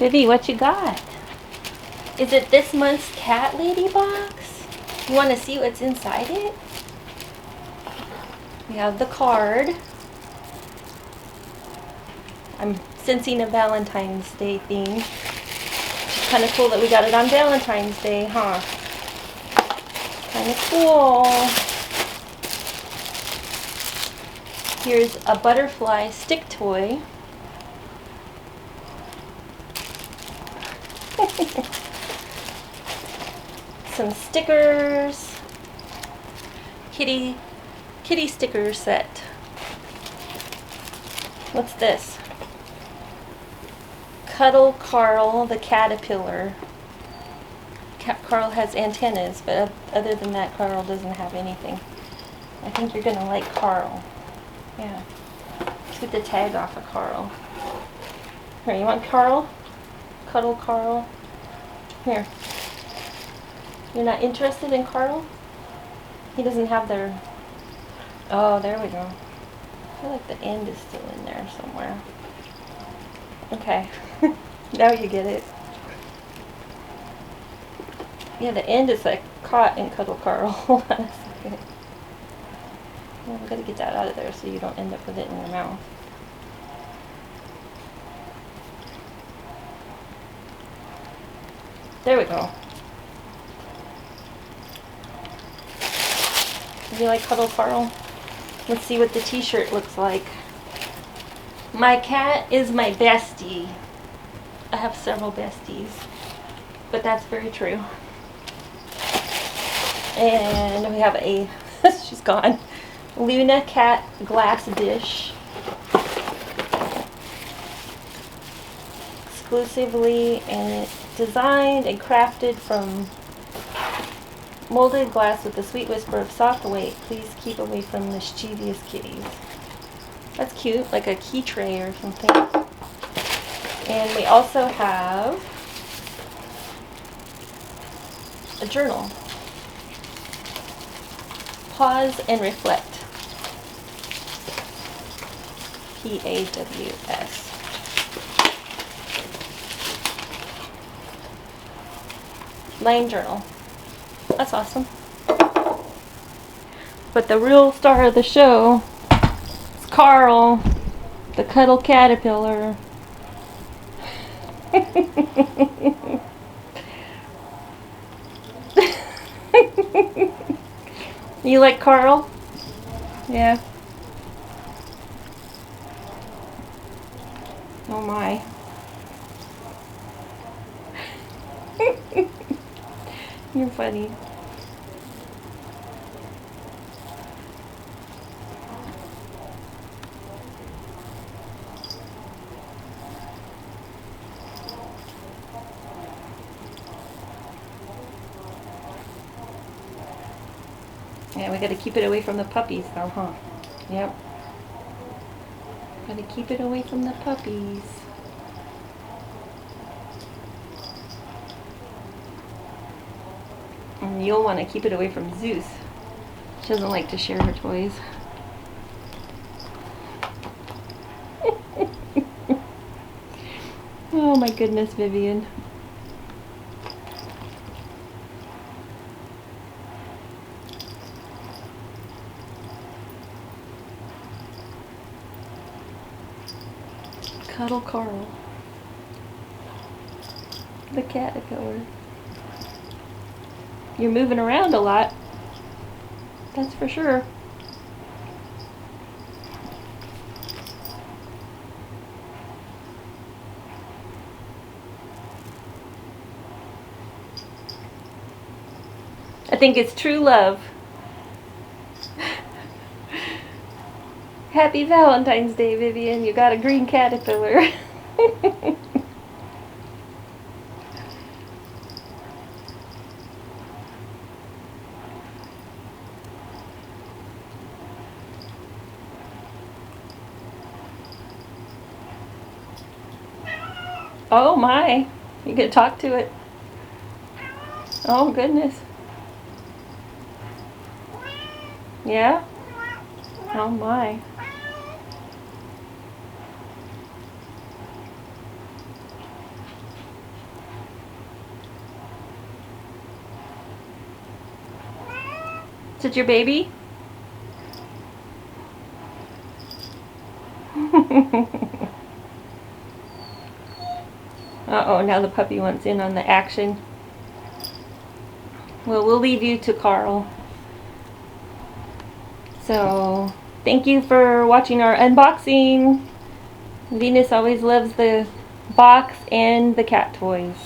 Vivi, what you got? Is it this month's cat lady box? You want to see what's inside it? We have the card. I'm sensing a Valentine's Day theme. It's kind of cool that we got it on Valentine's Day, huh? Kind of cool. Here's a butterfly stick toy. Some stickers. Kitty sticker set. What's this? Cuddle Carl the caterpillar. Carl has antennas, but other than that, Carl doesn't have anything. I think you're gonna like Carl. Yeah. Let's get the tag off of Carl. Here, you want Carl? Cuddle Carl. Here. You're not interested in Carl? He doesn't have their... Oh, there we go. I feel like the end is still in there somewhere. Okay. Now you get it. Yeah, the end is like caught in Cuddle Carl. Hold on a second. Well, I'm going to get that out of there so you don't end up with it in your mouth. There we go. Do you like Cuddle Carl? Let's see what the t-shirt looks like. My cat is my bestie. I have several besties, but that's very true. And we have a, she's gone, Luna cat glass dish. Exclusively and designed and crafted from molded glass with a sweet whisper of soft weight. Please keep away from mischievous kitties. That's cute, like a key tray or something. And we also have a journal. Pause and reflect. PAWS. Line journal. That's awesome. But the real star of the show is Carl, the cuddle caterpillar. You like Carl? Yeah. Oh my. You're funny. Yeah, we gotta keep it away from the puppies though, huh? Yep. Gotta keep it away from the puppies. And you'll want to keep it away from Zeus. She doesn't like to share her toys. Oh my goodness, Vivian. Cuddle Carl, the caterpillar. You're moving around a lot, that's for sure. I think it's true love. Happy Valentine's Day, Vivian. You got a green caterpillar. Oh my. You can talk to it. Oh goodness. Yeah? Oh my. Is it your baby? Uh-oh, now the puppy wants in on the action. Well, we'll leave you to Carl. So, thank you for watching our unboxing. Venus always loves the box and the cat toys.